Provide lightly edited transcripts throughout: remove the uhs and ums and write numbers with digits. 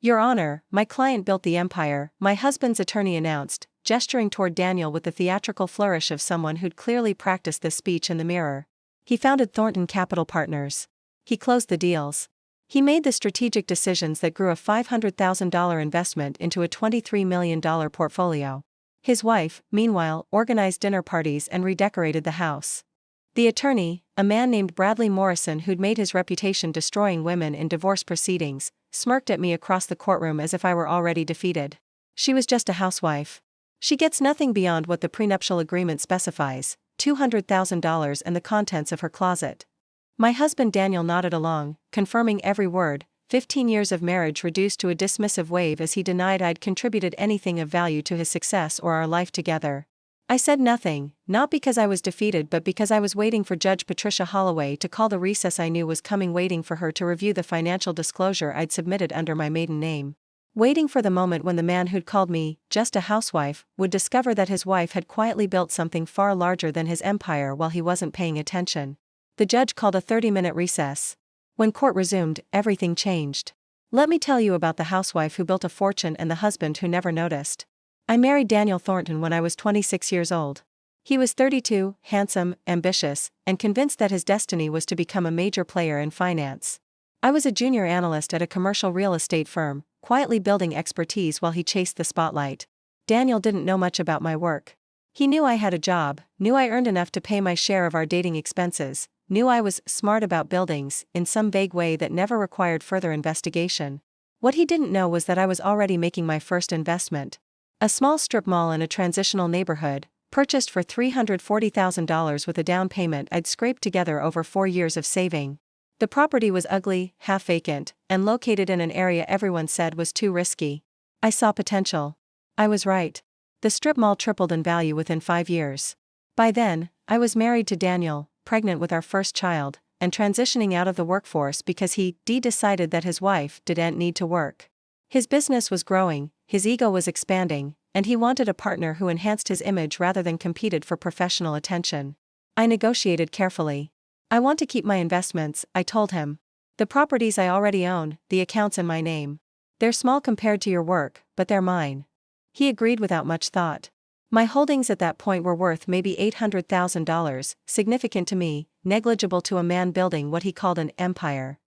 Your Honor, my client built the empire, my husband's attorney announced, gesturing toward Daniel with the theatrical flourish of someone who'd clearly practiced this speech in the mirror. He founded Thornton Capital Partners. He closed the deals. He made the strategic decisions that grew a $500,000 investment into a $23 million portfolio. His wife, meanwhile, organized dinner parties and redecorated the house. The attorney, a man named Bradley Morrison who'd made his reputation destroying women in divorce proceedings, smirked at me across the courtroom as if I were already defeated. She was just a housewife. She gets nothing beyond what the prenuptial agreement specifies, $200,000 and the contents of her closet. My husband Daniel nodded along, confirming every word, 15 years of marriage reduced to a dismissive wave as he denied I'd contributed anything of value to his success or our life together. I said nothing, not because I was defeated but because I was waiting for Judge Patricia Holloway to call the recess I knew was coming, waiting for her to review the financial disclosure I'd submitted under my maiden name. Waiting for the moment when the man who'd called me just a housewife would discover that his wife had quietly built something far larger than his empire while he wasn't paying attention. The judge called a 30-minute recess. When court resumed, everything changed. Let me tell you about the housewife who built a fortune and the husband who never noticed. I married Daniel Thornton when I was 26 years old. He was 32, handsome, ambitious, and convinced that his destiny was to become a major player in finance. I was a junior analyst at a commercial real estate firm, quietly building expertise while he chased the spotlight. Daniel didn't know much about my work. He knew I had a job, knew I earned enough to pay my share of our dating expenses, knew I was smart about buildings in some vague way that never required further investigation. What he didn't know was that I was already making my first investment. A small strip mall in a transitional neighborhood, purchased for $340,000 with a down payment I'd scraped together over 4 years of saving. The property was ugly, half vacant, and located in an area everyone said was too risky. I saw potential. I was right. The strip mall tripled in value within 5 years. By then, I was married to Daniel, pregnant with our first child, and transitioning out of the workforce because he decided that his wife didn't need to work. His business was growing, his ego was expanding, and he wanted a partner who enhanced his image rather than competed for professional attention. I negotiated carefully. I want to keep my investments, I told him. The properties I already own, the accounts in my name. They're small compared to your work, but they're mine. He agreed without much thought. My holdings at that point were worth maybe $800,000, significant to me, negligible to a man building what he called an empire.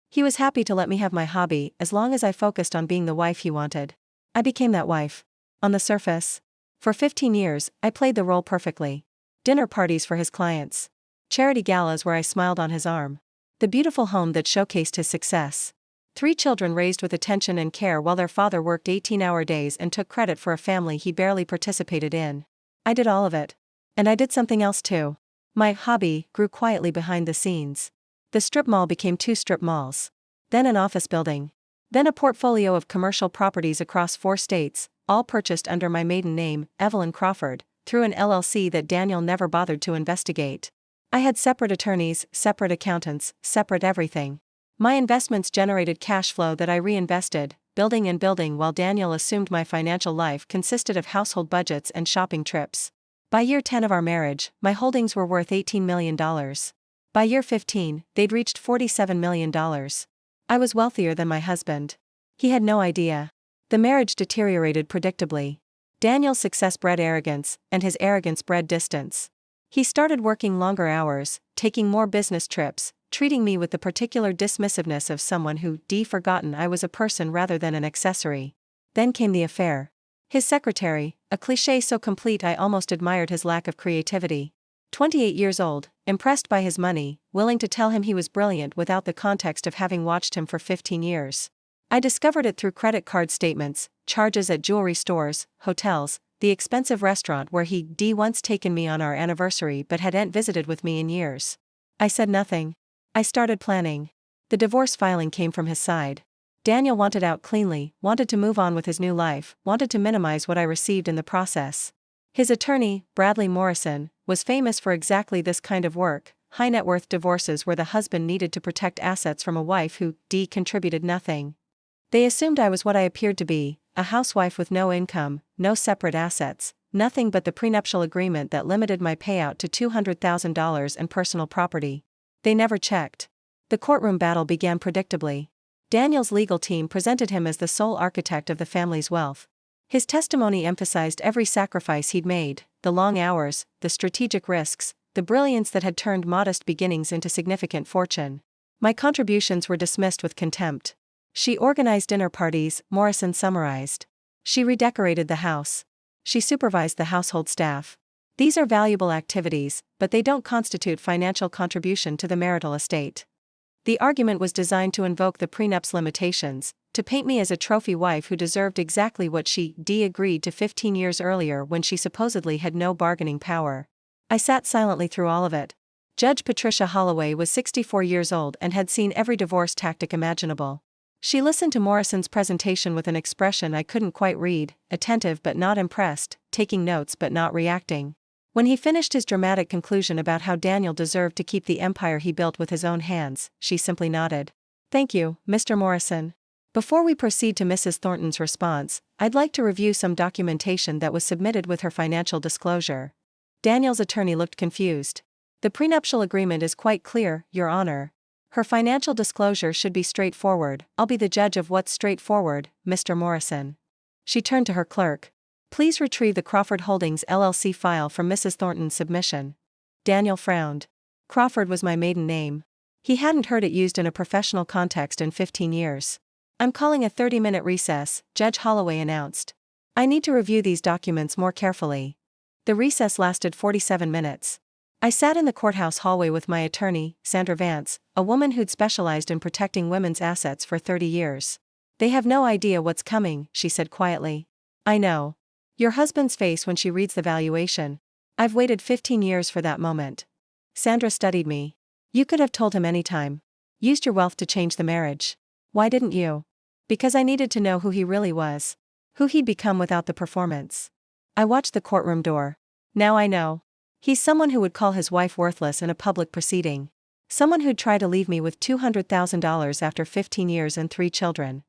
He was happy to let me have my hobby as long as I focused on being the wife he wanted. I became that wife. On the surface. For 15 years, I played the role perfectly. Dinner parties for his clients. Charity galas where I smiled on his arm. The beautiful home that showcased his success. 3 children raised with attention and care while their father worked 18-hour days and took credit for a family he barely participated in. I did all of it. And I did something else too. My hobby grew quietly behind the scenes. The strip mall became 2 strip malls. Then an office building. Then a portfolio of commercial properties across 4 states, all purchased under my maiden name, Evelyn Crawford, through an LLC that Daniel never bothered to investigate. I had separate attorneys, separate accountants, separate everything. My investments generated cash flow that I reinvested, building and building while Daniel assumed my financial life consisted of household budgets and shopping trips. By year 10 of our marriage, my holdings were worth $18 million. By year 15, they'd reached $47 million. I was wealthier than my husband. He had no idea. The marriage deteriorated predictably. Daniel's success bred arrogance, and his arrogance bred distance. He started working longer hours, taking more business trips, treating me with the particular dismissiveness of someone who forgotten I was a person rather than an accessory. Then came the affair. His secretary, a cliché so complete I almost admired his lack of creativity. 28 years old, impressed by his money, willing to tell him he was brilliant without the context of having watched him for 15 years. I discovered it through credit card statements, charges at jewelry stores, hotels, the expensive restaurant where he once taken me on our anniversary but hadn't visited with me in years. I said nothing. I started planning. The divorce filing came from his side. Daniel wanted out cleanly, wanted to move on with his new life, wanted to minimize what I received in the process. His attorney, Bradley Morrison, was famous for exactly this kind of work, high net worth divorces where the husband needed to protect assets from a wife who contributed nothing. They assumed I was what I appeared to be, a housewife with no income, no separate assets, nothing but the prenuptial agreement that limited my payout to $200,000 and personal property. They never checked. The courtroom battle began predictably. Daniel's legal team presented him as the sole architect of the family's wealth. His testimony emphasized every sacrifice he'd made, the long hours, the strategic risks, the brilliance that had turned modest beginnings into significant fortune. My contributions were dismissed with contempt. She organized dinner parties, Morrison summarized. She redecorated the house. She supervised the household staff. These are valuable activities, but they don't constitute financial contribution to the marital estate. The argument was designed to invoke the prenup's limitations, to paint me as a trophy wife who deserved exactly what she agreed to 15 years earlier when she supposedly had no bargaining power. I sat silently through all of it. Judge Patricia Holloway was 64 years old and had seen every divorce tactic imaginable. She listened to Morrison's presentation with an expression I couldn't quite read, attentive but not impressed, taking notes but not reacting. When he finished his dramatic conclusion about how Daniel deserved to keep the empire he built with his own hands, she simply nodded. "Thank you, Mr. Morrison. Before we proceed to Mrs. Thornton's response, I'd like to review some documentation that was submitted with her financial disclosure." Daniel's attorney looked confused. "The prenuptial agreement is quite clear, Your Honor. Her financial disclosure should be straightforward. I'll be the judge of what's straightforward, Mr. Morrison." She turned to her clerk. "Please retrieve the Crawford Holdings LLC file from Mrs. Thornton's submission." Daniel frowned. Crawford was my maiden name. He hadn't heard it used in a professional context in 15 years. "I'm calling a 30-minute recess," Judge Holloway announced. "I need to review these documents more carefully." The recess lasted 47 minutes. I sat in the courthouse hallway with my attorney, Sandra Vance, a woman who'd specialized in protecting women's assets for 30 years. "They have no idea what's coming," she said quietly. "I know. Your husband's face when she reads the valuation. I've waited 15 years for that moment." Sandra studied me. "You could have told him anytime. Used your wealth to change the marriage. Why didn't you?" "Because I needed to know who he really was. Who he'd become without the performance." I watched the courtroom door. "Now I know. He's someone who would call his wife worthless in a public proceeding. Someone who'd try to leave me with $200,000 after 15 years and 3 children.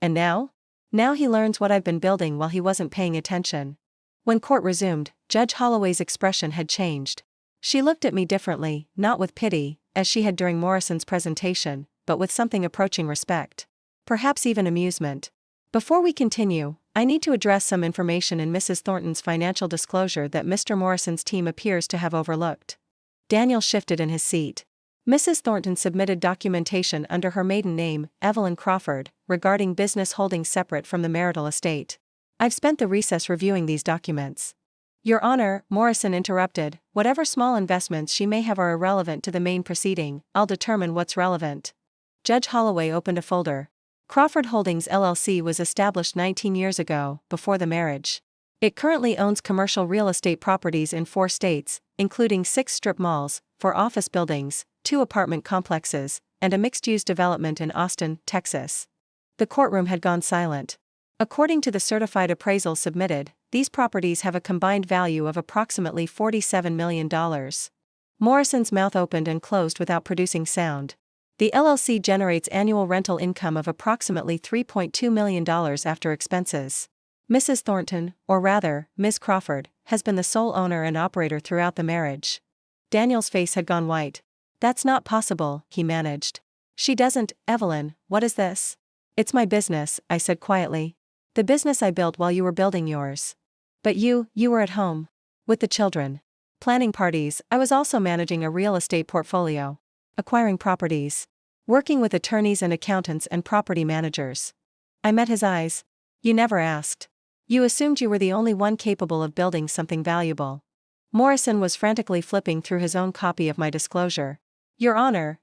And now? Now he learns what I've been building while he wasn't paying attention." When court resumed, Judge Holloway's expression had changed. She looked at me differently, not with pity, as she had during Morrison's presentation, but with something approaching respect. Perhaps even amusement. "Before we continue, I need to address some information in Mrs. Thornton's financial disclosure that Mr. Morrison's team appears to have overlooked." Daniel shifted in his seat. Mrs. Thornton submitted documentation under her maiden name, Evelyn Crawford, regarding business holdings separate from the marital estate. "I've spent the recess reviewing these documents." "Your Honor," Morrison interrupted, "whatever small investments she may have are irrelevant to the main proceeding. I'll determine what's relevant." Judge Holloway opened a folder. Crawford Holdings LLC was established 19 years ago, before the marriage. It currently owns commercial real estate properties in 4 states, including 6 strip malls, 4 office buildings, 2 apartment complexes, and a mixed-use development in Austin, Texas. The courtroom had gone silent. According to the certified appraisal submitted, these properties have a combined value of approximately $47 million. Morrison's mouth opened and closed without producing sound. The LLC generates annual rental income of approximately $3.2 million after expenses. Mrs. Thornton, or rather, Ms. Crawford, has been the sole owner and operator throughout the marriage. Daniel's face had gone white. "That's not possible," he managed. "She doesn't." "Evelyn, what is this?" "It's my business," I said quietly. "The business I built while you were building yours." "But you were at home. With the children. Planning parties." "I was also managing a real estate portfolio. Acquiring properties. Working with attorneys and accountants and property managers." I met his eyes. "You never asked. You assumed you were the only one capable of building something valuable." Morrison was frantically flipping through his own copy of my disclosure. "Your Honor,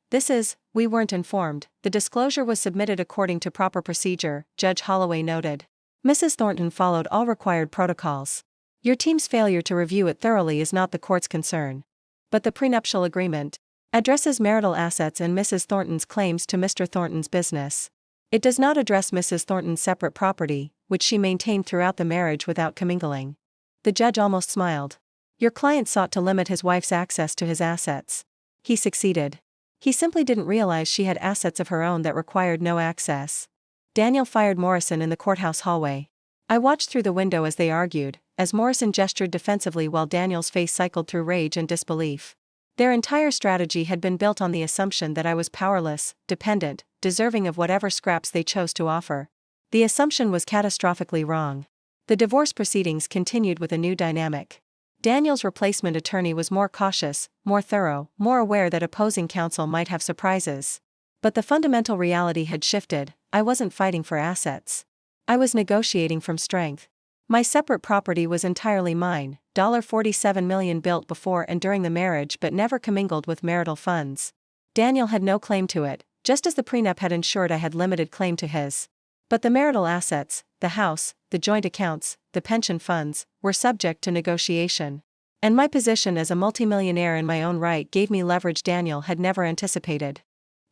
we weren't informed. The disclosure was submitted according to proper procedure," Judge Holloway noted. "Mrs. Thornton followed all required protocols. Your team's failure to review it thoroughly is not the court's concern. But the prenuptial agreement addresses marital assets and Mrs. Thornton's claims to Mr. Thornton's business. It does not address Mrs. Thornton's separate property, which she maintained throughout the marriage without commingling." The judge almost smiled. "Your client sought to limit his wife's access to his assets. He succeeded. He simply didn't realize she had assets of her own that required no access." Daniel fired Morrison in the courthouse hallway. I watched through the window as they argued, as Morrison gestured defensively while Daniel's face cycled through rage and disbelief. Their entire strategy had been built on the assumption that I was powerless, dependent, deserving of whatever scraps they chose to offer. The assumption was catastrophically wrong. The divorce proceedings continued with a new dynamic. Daniel's replacement attorney was more cautious, more thorough, more aware that opposing counsel might have surprises. But the fundamental reality had shifted. I wasn't fighting for assets. I was negotiating from strength. My separate property was entirely mine, $47 million built before and during the marriage but never commingled with marital funds. Daniel had no claim to it, just as the prenup had ensured I had limited claim to his. But the marital assets, the house, the joint accounts, the pension funds, were subject to negotiation. And my position as a multimillionaire in my own right gave me leverage Daniel had never anticipated.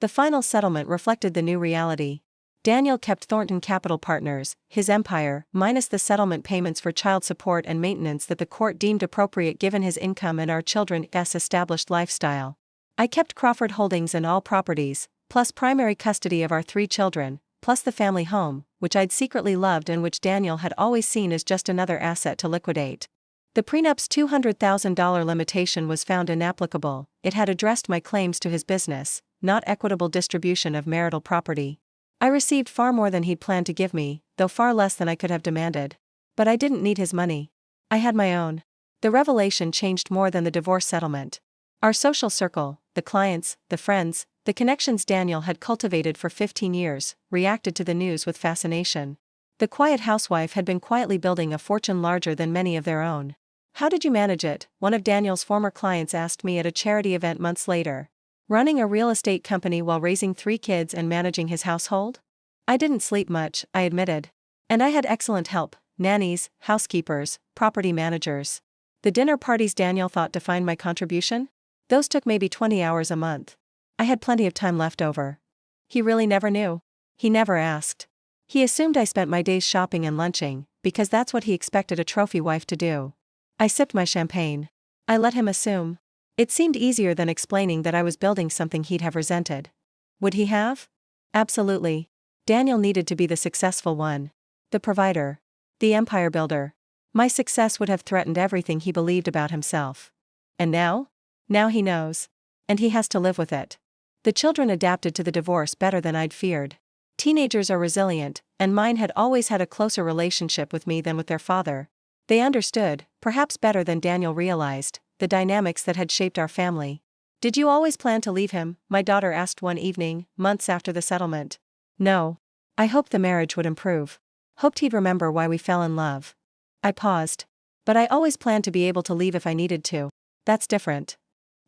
The final settlement reflected the new reality. Daniel kept Thornton Capital Partners, his empire, minus the settlement payments for child support and maintenance that the court deemed appropriate given his income and our children's established lifestyle. I kept Crawford Holdings and all properties, plus primary custody of our 3 children, plus the family home, which I'd secretly loved and which Daniel had always seen as just another asset to liquidate. The prenup's $200,000 limitation was found inapplicable. It had addressed my claims to his business, not equitable distribution of marital property. I received far more than he'd planned to give me, though far less than I could have demanded. But I didn't need his money. I had my own. The revelation changed more than the divorce settlement. Our social circle, the clients, the friends, the connections Daniel had cultivated for 15 years, reacted to the news with fascination. The quiet housewife had been quietly building a fortune larger than many of their own. "How did you manage it?" one of Daniel's former clients asked me at a charity event months later. "Running a real estate company while raising 3 kids and managing his household?" I didn't sleep much, I admitted. And I had excellent help: nannies, housekeepers, property managers. The dinner parties Daniel thought defined my contribution? Those took maybe 20 hours a month. I had plenty of time left over. He really never knew. He never asked. He assumed I spent my days shopping and lunching, because that's what he expected a trophy wife to do. I sipped my champagne. I let him assume. It seemed easier than explaining that I was building something he'd have resented. Would he have? Absolutely. Daniel needed to be the successful one. The provider. The empire builder. My success would have threatened everything he believed about himself. And now? Now he knows. And he has to live with it. The children adapted to the divorce better than I'd feared. Teenagers are resilient, and mine had always had a closer relationship with me than with their father. They understood, perhaps better than Daniel realized, the dynamics that had shaped our family. "Did you always plan to leave him?" my daughter asked one evening, months after the settlement. "No. I hoped the marriage would improve. Hoped he'd remember why we fell in love." I paused. "But I always planned to be able to leave if I needed to." "That's different."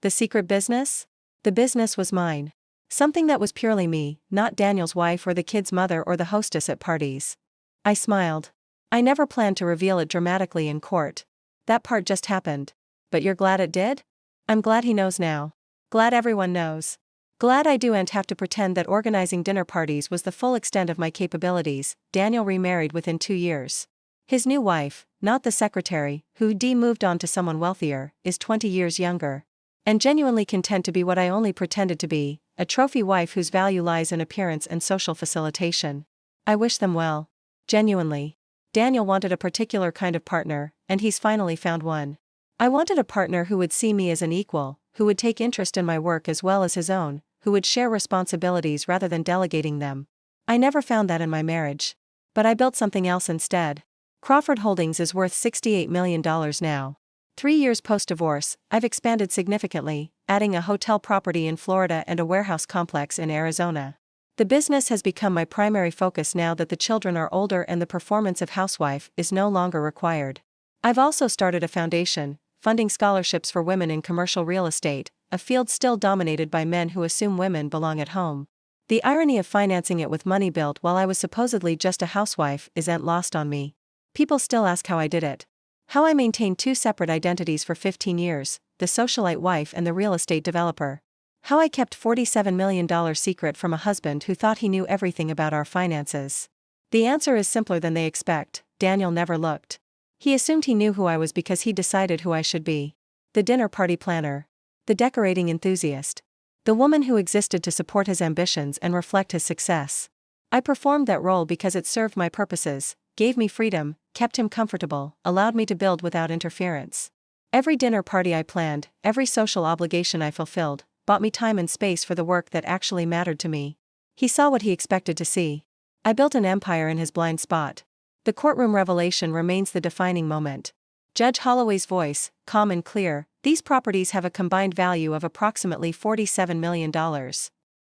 "The secret business?" "The business was mine. Something that was purely me, not Daniel's wife or the kid's mother or the hostess at parties." I smiled. "I never planned to reveal it dramatically in court. That part just happened. But you're glad it did?" "I'm glad he knows now. Glad everyone knows. Glad I don't have to pretend that organizing dinner parties was the full extent of my capabilities." Daniel remarried within 2 years. His new wife, not the secretary, who moved on to someone wealthier, is 20 years younger. And genuinely content to be what I only pretended to be, a trophy wife whose value lies in appearance and social facilitation. I wish them well. Genuinely. Daniel wanted a particular kind of partner, and he's finally found one. I wanted a partner who would see me as an equal, who would take interest in my work as well as his own, who would share responsibilities rather than delegating them. I never found that in my marriage. But I built something else instead. Crawford Holdings is worth $68 million now. 3 years post-divorce, I've expanded significantly, adding a hotel property in Florida and a warehouse complex in Arizona. The business has become my primary focus now that the children are older and the performance of Housewife is no longer required. I've also started a foundation, funding scholarships for women in commercial real estate, a field still dominated by men who assume women belong at home. The irony of financing it with money built while I was supposedly just a housewife isn't lost on me. People still ask how I did it. How I maintained 2 separate identities for 15 years, the socialite wife and the real estate developer. How I kept $47 million secret from a husband who thought he knew everything about our finances. The answer is simpler than they expect. Daniel never looked. He assumed he knew who I was because he decided who I should be. The dinner party planner. The decorating enthusiast. The woman who existed to support his ambitions and reflect his success. I performed that role because it served my purposes, gave me freedom, kept him comfortable, allowed me to build without interference. Every dinner party I planned, every social obligation I fulfilled, bought me time and space for the work that actually mattered to me. He saw what he expected to see. I built an empire in his blind spot. The courtroom revelation remains the defining moment. Judge Holloway's voice, calm and clear, these properties have a combined value of approximately $47 million.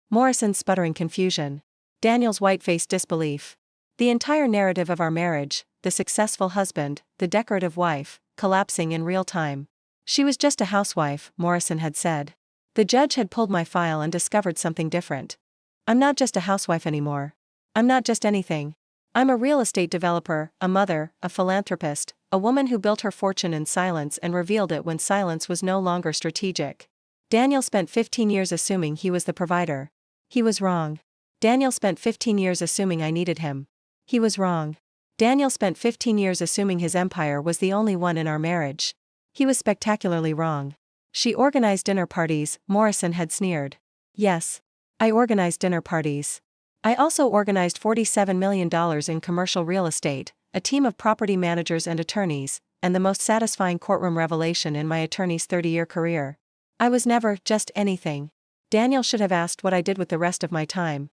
Morrison's sputtering confusion. Daniel's white-faced disbelief. The entire narrative of our marriage, the successful husband, the decorative wife, collapsing in real time. She was just a housewife, Morrison had said. The judge had pulled my file and discovered something different. I'm not just a housewife anymore. I'm not just anything. I'm a real estate developer, a mother, a philanthropist, a woman who built her fortune in silence and revealed it when silence was no longer strategic. Daniel spent 15 years assuming he was the provider. He was wrong. Daniel spent 15 years assuming I needed him. He was wrong. Daniel spent 15 years assuming his empire was the only one in our marriage. He was spectacularly wrong. She organized dinner parties, Morrison had sneered. Yes. I organized dinner parties. I also organized $47 million in commercial real estate, a team of property managers and attorneys, and the most satisfying courtroom revelation in my attorney's 30-year career. I was never just anything. Daniel should have asked what I did with the rest of my time,